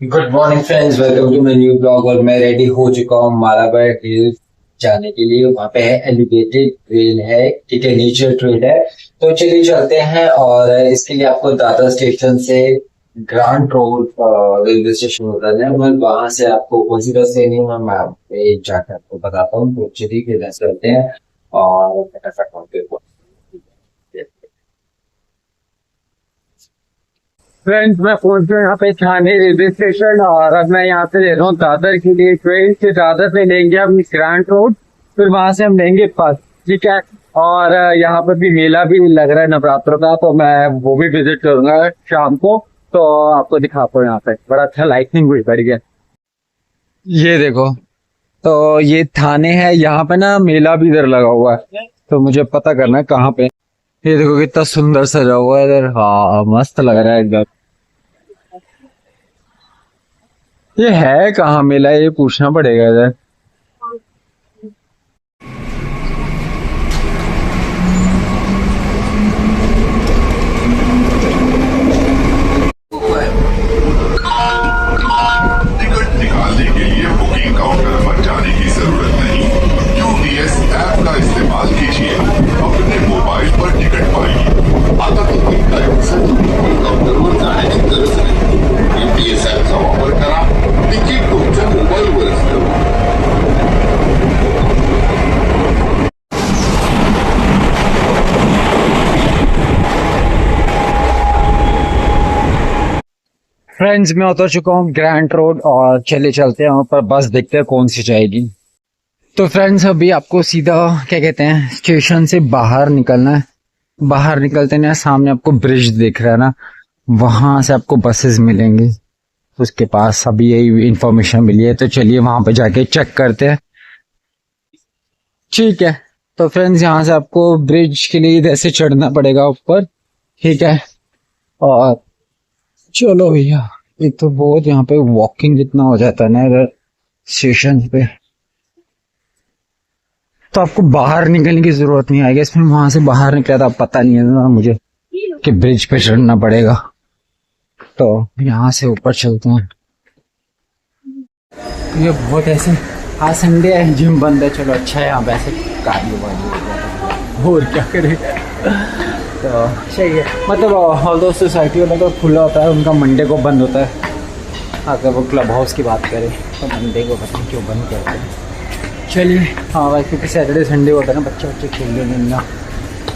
Good morning friends, welcome to my new blog. और मैं ready हो चुका हूँ मालाबार हिल जाने के लिए। वहाँ पे है एलिवेटेड ट्रेल है, ठीक है, नेचर ट्रेल है। तो चलिए चलते हैं। और इसके लिए आपको दादर स्टेशन से ग्रांट रोड रेलवे स्टेशन उतरना है। और वहां से आपको कौन सी बस लेनी है मैं आप पे जाकर आपको बताता हूँ। तो चलिए फिर चलते हैं और फटाफट वहाँ पे फ्रेंड्स, मैं पहुंच गया यहाँ पे थाने रेलवे स्टेशन। और अब मैं यहाँ से ले रहा हूँ दादर के लिए ट्रेन। से दादर से लेंगे हम ग्रांट रोड, फिर वहां से हम लेंगे बस, ठीक है। और यहाँ पर भी मेला भी लग रहा है नवरात्र का, तो मैं वो भी विजिट करूंगा शाम को। तो आपको दिखाता हूँ, यहाँ पे बड़ा अच्छा लाइटनिंग भी कर गया। ये देखो, तो ये थाने है, यहाँ पे ना मेला भी इधर लगा हुआ है, तो मुझे पता करना है कहाँ पे। ये देखो कितना सुंदर सजा हुआ है इधर। हाँ, मस्त लग रहा है एकदम। ये है कहाँ मेला, ये पूछना पड़ेगा इधर। टिकट निकालने के लिए बुकिंग काउंटर पर जाने की जरूरत नहीं। यूटीएस ऐप का इस्तेमाल कीजिए, अपने मोबाईल पर टिकट पाइए। आता तिकीट काढण्यासाठी बुकिंग काउंटरवर जाण्याची गरज नाही। यूटीएस ऍपचा वापर करा, तिकीट तुमच्या मोबाईलवरच ठेवा। फ्रेंड्स, मैं उतर चुका हूँ ग्रैंड रोड, और चले चलते हैं वहाँ पर बस, देखते हैं कौन सी जाएगी। तो फ्रेंड्स, अभी आपको सीधा क्या कहते हैं, स्टेशन से बाहर निकलना है। बाहर निकलते ना, सामने आपको ब्रिज दिख रहा है ना, वहां से आपको बसेस मिलेंगी। उसके पास अभी यही इंफॉर्मेशन मिली है, तो चलिए वहां पे जाके चेक करते हैं। ठीक है, तो फ्रेंड्स यहाँ से आपको ब्रिज के लिए इधर से चढ़ना पड़ेगा ऊपर, ठीक है। और चलो भैया, एक तो बहुत यहाँ पे वॉकिंग जितना हो जाता है ना इधर स्टेशन पे, तो आपको बाहर निकलने की जरूरत नहीं आएगी। इसमें वहां से बाहर निकला था, पता नहीं है ना मुझे कि ब्रिज पे चढ़ना पड़ेगा। तो यहाँ से ऊपर चलते हैं। ये बहुत ऐसे, आज संडे है, जिम बंद है, चलो अच्छा है, यहाँ पे ऐसे कार्डियो वार्डियो और क्या करे। तो सही है, मतलब ऑल दो सोसाइटी वाला तो खुला होता है, उनका मंडे को बंद होता है। अगर वो क्लब हाउस की बात करें तो मंडे को पता नहीं क्यों बंद करते हैं। चलिए, हाँ भाई, क्योंकि सैटरडे संडे होता है ना, बच्चे बच्चे खेलने मिलना,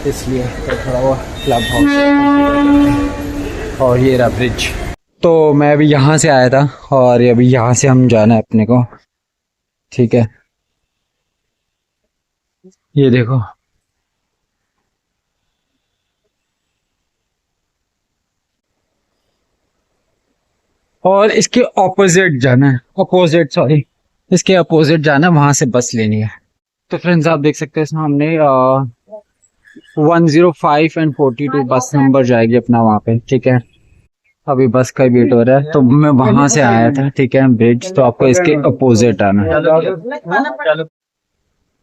इसलिए तो थोड़ा वो क्लब हाउस। और ये रहा ब्रिज। तो मैं अभी यहाँ से आया था, और अभी यहाँ से हम जाना है अपने को, ठीक है। ये देखो, और इसके ऑपोजिट जाना है, अपोजिट सॉरी, इसके अपोजिट जाना है, वहां से बस लेनी है। तो फ्रेंड्स, आप देख सकते हैं सामने 105 एंड 42 बस नंबर जाएगी अपना वहां पे, ठीक है। अभी बस का वेट हो रहा है, तो मैं वहां से आया था, ठीक है, ब्रिज, तो आपको इसके अपोजिट आना है।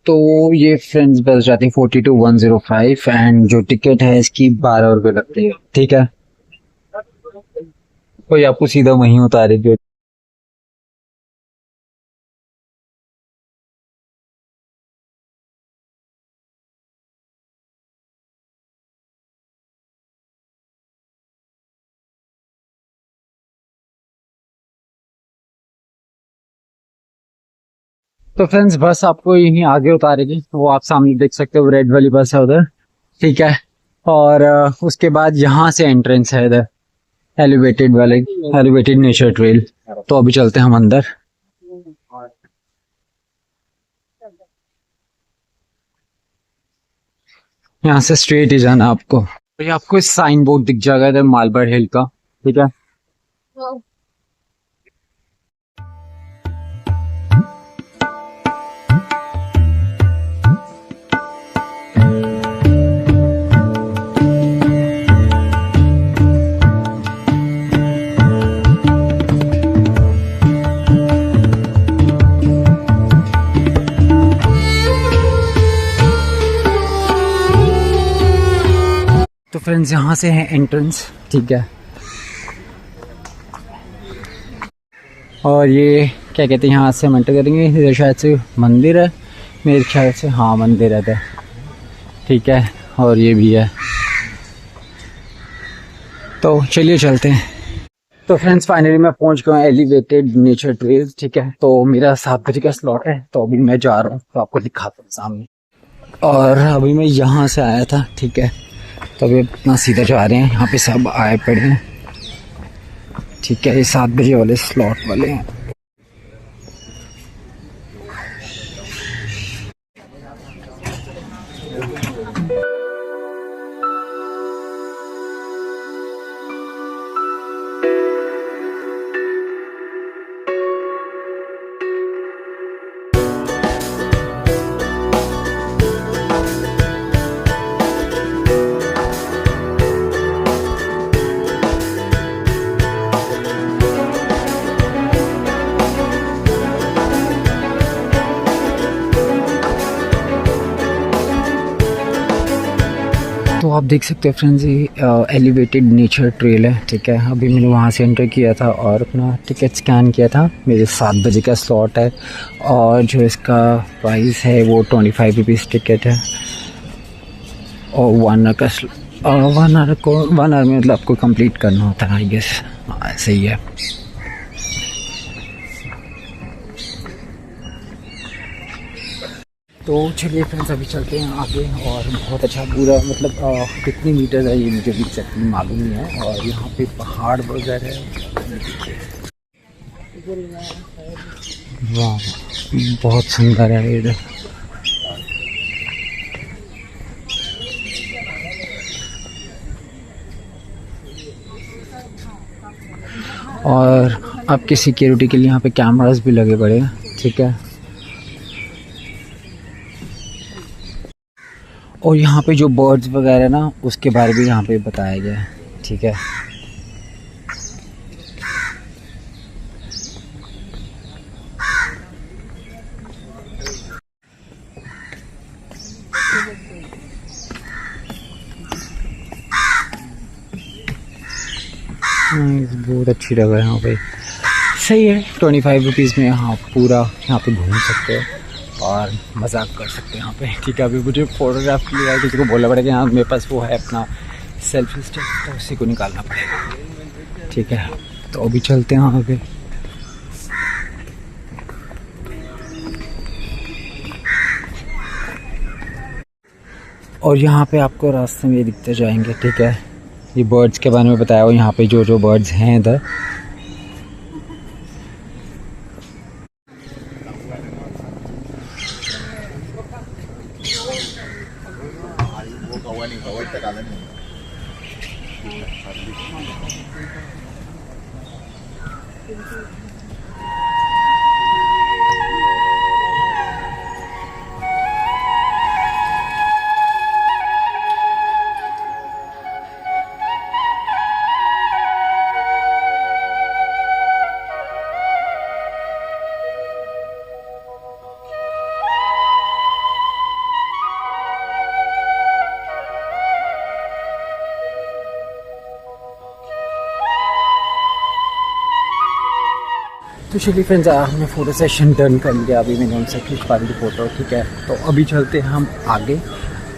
तो ये फ्रेंड्स बस जाती है 42 105, एंड जो टिकट है इसकी 12 रुपये लगती है, ठीक है। कोई आपको सीधा वहीं उतारेगी। तो फ्रेंड्स, बस आपको यहीं आगे उतारेगी, वो आप सामने देख सकते हो, रेड वाली बस है उधर, ठीक है। और उसके बाद यहाँ से एंट्रेंस है इधर, एलिवेटेड वाले, एलिवेटेड नेचर ट्रेल। तो अभी चलते हैं हम अंदर। यहाँ से स्ट्रेट ही जाना आपको। तो ये आपको साइन बोर्ड दिख जाएगा इधर, मालबार हिल का, ठीक है। तो फ्रेंड्स, यहाँ से है एंट्रेंस, ठीक है। और ये क्या कहते हैं, यहाँ से हम एंटर करेंगे। इधर शायद से मंदिर है मेरे ख्याल से, हाँ मंदिर है, ठीक है। और ये भी है, तो चलिए चलते हैं। तो फ्रेंड्स फाइनली मैं पहुंच गया हूँ एलिवेटेड नेचर ट्रेल्स, ठीक है। तो मेरा 7 बजे का स्लॉट है, तो अभी मैं जा रहा हूँ, तो आपको दिखाता हूँ सामने। और अभी मैं यहाँ से आया था, ठीक है। तो अभी अपना सीधा जा रहे हैं, यहाँ पे सब आए पड़े हैं, ठीक है। ये 7 बजे वाले स्लॉट वाले हैं। तो आप देख सकते हैं फ्रेंड्स, ये एलिवेटेड नेचर ट्रेल है, ठीक है। अभी मैंने वहाँ से एंटर किया था और अपना टिकट स्कैन किया था। मेरे 7 बजे का स्लॉट है और जो इसका प्राइस है वो 25 रुपीज़ टिकट है। और 1 आवर का 1 आवर में मतलब आपको कंप्लीट करना होता है, आई गेस ऐसे ही है। तो चलिए फ्रेंड्स अभी चलते हैं आगे। और बहुत अच्छा पूरा मतलब कितनी मीटर है ये मुझे भी एक्जैक्टली मालूम नहीं है। और यहाँ पे पहाड़ वगैरह है, वाह बहुत सुंदर है इधर। और आपकी सिक्योरिटी के लिए यहाँ पे कैमरास भी लगे पड़े हैं, ठीक है। और यहाँ पे जो बर्ड्स वगैरह ना उसके बारे में यहाँ पे बताया गया है, ठीक है। बहुत अच्छी जगह है यहाँ पे, सही है। 25 रुपीज़ में यहाँ पूरा यहाँ पे घूम सकते हो और मजाक कर सकते हैं यहाँ पे, ठीक है। अभी मुझे फ़ोटोग्राफ के लिए किसी को बोलना पड़ेगा, यहाँ मेरे पास वो है अपना सेल्फी स्टिक, तो उसी को निकालना पड़ेगा, ठीक है। तो अभी चलते हैं आगे। और यहाँ पे आपको रास्ते में दिखते जाएंगे, ठीक है। ये बर्ड्स के बारे में बताया हुआ, यहाँ पे जो जो बर्ड्स हैं इधर। तो चलिए फ्रेंड्स हमने फ़ोटो सेशन डन कर लिया। अभी मैंने उनसे खींच पा ली फ़ोटो, ठीक है। तो अभी चलते हैं हम आगे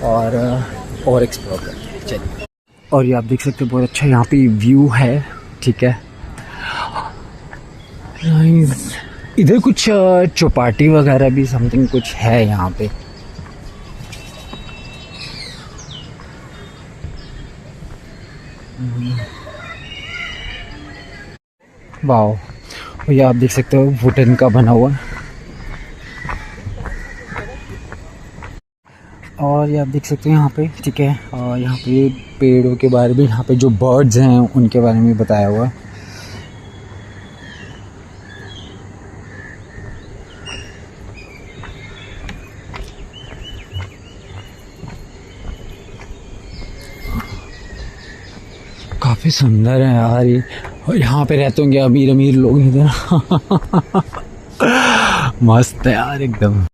और एक्सप्लोर करते हैं, चलिए। और ये आप देख सकते हैं बहुत अच्छा यहाँ पे व्यू है, ठीक है। इधर कुछ चौपाटी वगैरह भी समथिंग कुछ है यहाँ पे। वाओ, ये आप देख सकते हो वुडन का बना हुआ। और ये आप देख सकते हो यहाँ पे, ठीक है। और यहाँ पे पेड़ों के बारे में, यहाँ पे जो बर्ड्स हैं उनके बारे में बताया हुआ। काफ़ी सुंदर है यार ये। और यहाँ पे रहते होंगे अमीर अमीर लोग इधर। मस्त है यार एकदम।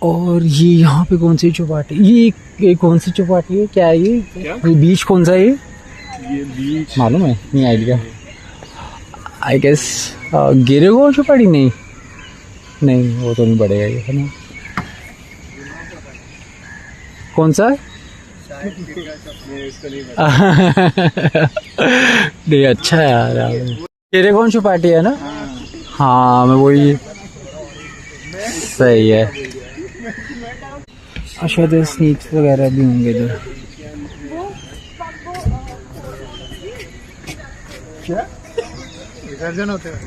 और ये यहाँ पे कौन सी चौपाटी, ये कौन सी चौपाटी है, क्या है ये बीच कौन सा है ये बीच मालूम है? नहीं आइडिया। आई गेस गिरेगो चौपाटी, नहीं वो तो नहीं बढ़ेगा ये, है ना? कौन सा नहीं अच्छा है यार, गिरेगो चौपाटी है ना? हाँ मैं वही, सही है। शायद स्नीक्स वगैरह भी होंगे इधर। क्या विसर्जन होते हैं?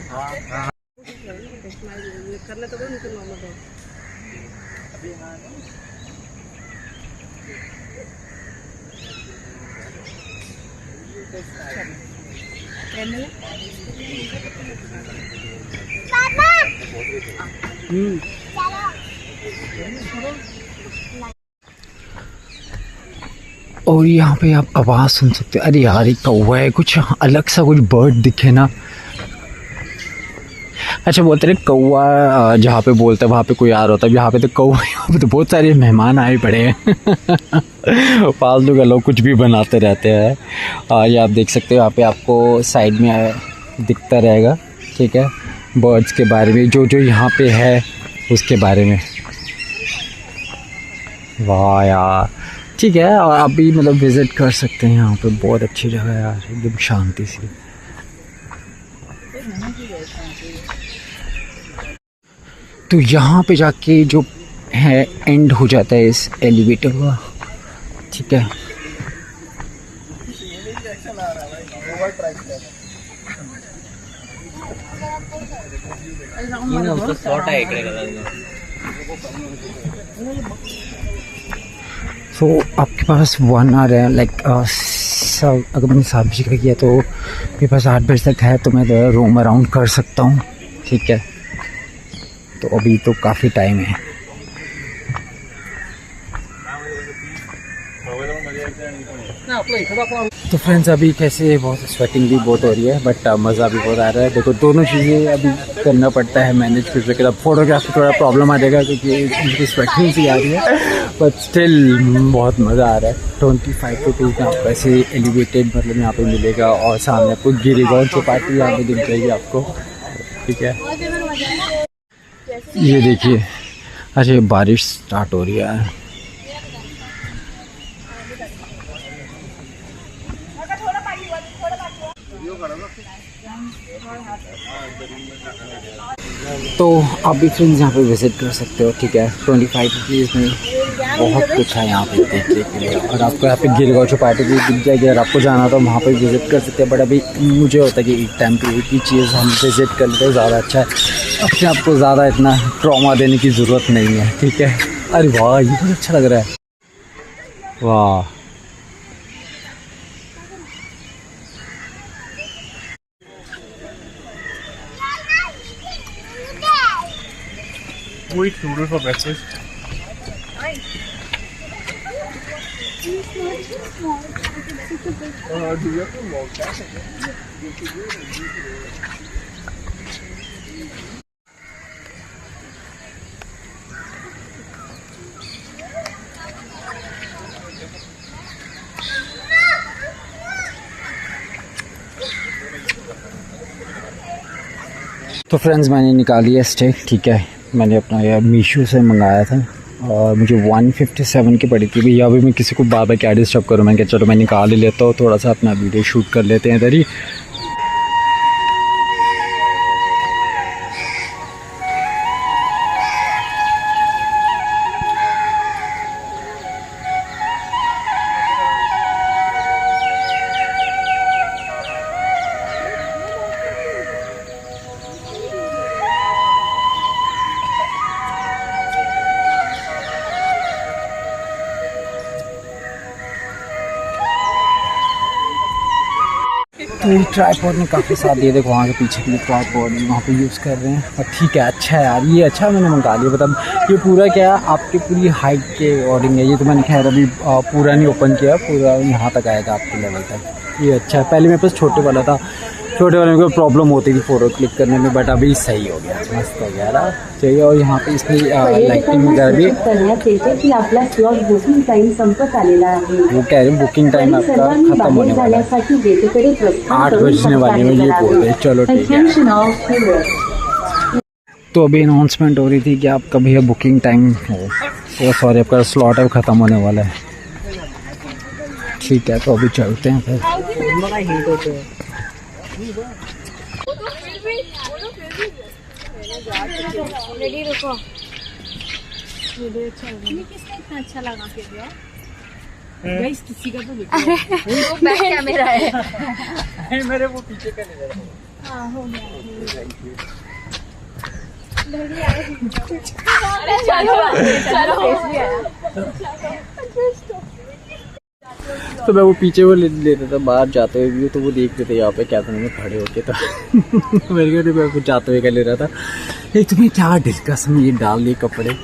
और यहाँ पे आप आवाज़ सुन सकते हो। अरे यार ये कौवा है, कुछ अलग सा कुछ बर्ड दिखे ना। अच्छा बोलते रहे कौवा जहाँ पे बोलते हैं वहाँ पे कोई आ रहा होता है, यहाँ पे तो कौवा, यहाँ पे तो बहुत सारे मेहमान आए पड़े हैं फालतू के लोग कुछ भी बनाते रहते हैं। ये आप देख सकते हो, यहाँ पे आपको साइड में दिखता रहेगा, ठीक है, बर्ड्स के बारे में, जो यहाँ पे है उसके बारे में। वाह यार, ठीक है। और आप भी मतलब विज़िट कर सकते हैं यहाँ पे, बहुत अच्छी जगह है यार, एकदम शांति सी। तो यहाँ पे जाके जो है एंड हो जाता है इस एलिवेटर का, ठीक है। तो आपके पास 1 आवर है, लाइक अगर मैंने 7 बजे का किया तो मेरे पास 8 बजे तक है, तो मैं रोम अराउंड कर सकता हूँ, ठीक है। तो अभी तो काफ़ी टाइम है। तो फ्रेंड्स अभी कैसे बहुत स्वेटिंग भी बहुत हो रही है, बट मज़ा भी बहुत आ रहा है। देखो दोनों चीज़ें अभी करना पड़ता है मैनेज करने के लिए। फोटोग्राफी थोड़ा प्रॉब्लम आ जाएगा क्योंकि उनकी स्वेटिंग सी आ रही है, बट स्टिल बहुत मज़ा आ रहा है। 25 रुपीज़ में आपको ऐसे एलिवेटेड मतलब यहाँ पे मिलेगा, और सामने आपको गिरिगांव चौपाटी यहाँ पे दिख जाएगी आपको, ठीक है। ये देखिए, अच्छा बारिश स्टार्ट हो रही है। तो आप भी फ्रेंड्स यहाँ पे विज़िट कर सकते हो, ठीक है। 25 रुपीज़ में बहुत कुछ है यहाँ पे देखने के लिए, और आपको यहाँ पे गिरगांव चौपाटी भी दिख जाएगी। अगर आपको जाना तो वहाँ पे विज़िट कर सकते हैं, बट अभी मुझे होता है कि एक टाइम पे एक ही चीज़ हम विज़िट कर लेते हैं, ज़्यादा अच्छा है। अपने आपको ज़्यादा इतना ट्रॉमा देने की ज़रूरत नहीं है, ठीक है। अरे वाह ये बहुत अच्छा लग रहा है, वाह। Wait, noodle for breakfast. Do you have to walk that? तो फ्रेंड्स मैंने निकाली है स्टेक, ठीक है। मैंने अपना यार मीशो से मंगाया था और मुझे 157 की पड़ी थी। भैया अभी मैं किसी को बार बार क्या डिस्टर्ब करूँ, मैं क्या चलो मैं निकाल ही लेता हूँ, थोड़ा सा अपना वीडियो शूट कर लेते हैं इधर ही। तो ये ट्राईपॉड ने काफ़ी साथ दिए, देखो वहाँ के पीछे के लिए ट्राईपॉड वहाँ पे यूज़ कर रहे हैं। और ठीक है, अच्छा है यार, ये अच्छा मैंने मंगा लिया। मतलब ये पूरा क्या है आपके पूरी हाइट के अकॉर्डिंग है। ये तो मैंने खैर अभी पूरा नहीं ओपन किया, पूरा यहाँ तक आएगा आपके लेवल तक। ये अच्छा है। पहले मेरे पास छोटे वाला था, छोटे वाले को प्रॉब्लम होती थी फ़ोटो क्लिक करने में, बट अभी सही हो गया, मस्त हो गया ना। चाहिए और यहाँ पे इसकी लाइटिंग वगैरह भी की आपला स्लॉट बुकिंग टाइम संपत आलेला आहे। वो कह रहे हैं बुकिंग टाइम आपका खत्म होने वाला है, 8 बजने वाले में ये बोल रहे हैं। चलो ठीक है। तो अभी अनाउंसमेंट हो रही थी कि आपका भैया बुकिंग टाइम हो, तो सॉरी आपका स्लॉट अब ख़त्म होने वाला है। ठीक है, तो अभी चलते हैं फिर। अच्छा लगा किसी का तो बैक कैमरा है मेरे वो पीछे का ले रहा। हाँ हो गया। तो मैं वो पीछे वो लेता था बाहर जाते हुए भी, तो वो देखते थे यहाँ पे कैफे में खड़े होके, तो मेरे को कुछ जाते हुए का ले रहा था। ये तुम्हें क्या डिस्कस में ये डाल लिए कपड़े।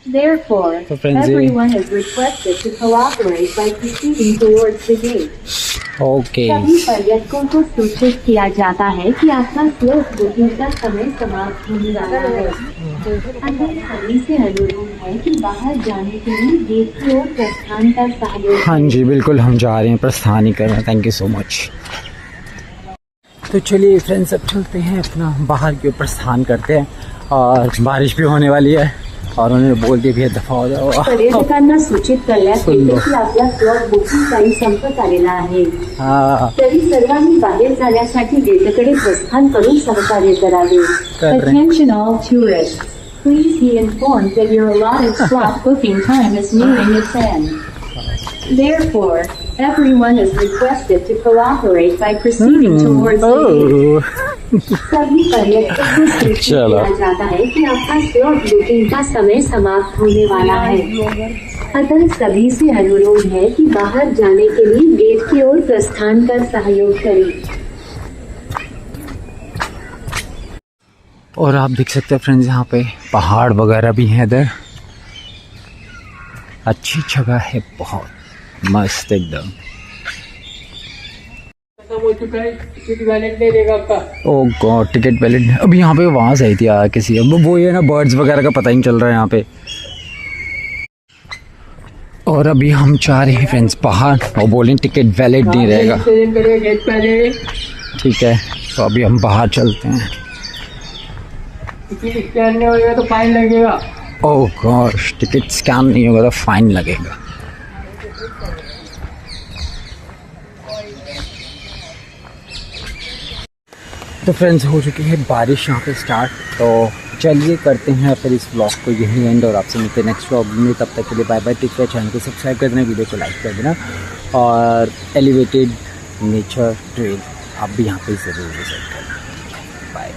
Therefore, everyone is requested to cooperate by proceeding towards the gate. Okay. सभी पर्यटकों को सूचित किया जाता है कि आपका स्लॉट बुकिंग का समय समाप्त होने वाला है। अगर सभी से अनुरोध है कि बाहर जाने के लिए गेट की ओर प्रस्थान का सहयोग। हाँ जी बिल्कुल, हम जा रहे हैं, प्रस्थान ही कर रहे हैं। Thank you so much. तो चलिए फ्रेंड्स, अब चलते हैं अपना बाहर की ओर प्रस्थान करते हैं, और बारिश भी होने वाली है और उन्होंने बोल दिया भैया दफा हो जाओ। पर्यटकांना सूचित करण्यात येते की आपला स्लॉट बुकिंग टाइम संपत आलेला आहे। तरी सर्वांनी बाहेर जाण्यासाठी गेटकडे प्रस्थान करून सहकार्य करावे। Attention all tourists. Please be informed that your allotted slot booking time is nearing its end. Therefore, everyone is requested to cooperate by proceeding towards the gate. सभी पर्यटकों को सूचित किया जाता है कि आपका स्लॉट बुकिंग का समय समाप्त होने वाला है। अतः सभी से अनुरोध है कि बाहर जाने के लिए गेट की ओर प्रस्थान कर सहयोग करें। और आप देख सकते हैं फ्रेंड्स, यहाँ पे पहाड़ वगैरह भी हैं इधर। अच्छी जगह है, बहुत मस्त एकदम। ओह गॉड, टिकट वैलिड। अभी यहाँ पे आवाज़ आई थी यार किसी, अब वो ये ना बर्ड्स वगैरह का पता ही नहीं चल रहा है यहाँ पे। और अभी हम जा रहे हैं फ्रेंड्स बाहर, और बोलें टिकट वैलिड नहीं रहेगा। ठीक है, तो अभी हम बाहर चलते हैं। टिकट स्कैन नहीं होगा तो फाइन लगेगा। ओह गॉश, टिकट स्कैन नहीं होगा तो फाइन लगेगा। तो फ्रेंड्स, हो चुकी है बारिश यहाँ पे स्टार्ट, तो चलिए करते हैं फिर इस व्लॉग को यहीं एंड, और आपसे मिलते हैं नेक्स्ट व्लॉग में। तब तक के लिए bye bye, take care. Channel को सब्सक्राइब कर देना, वीडियो को लाइक कर देना, और एलिवेटेड नेचर ट्रेल आप भी यहाँ पे ज़रूर विजिट करना। बाय।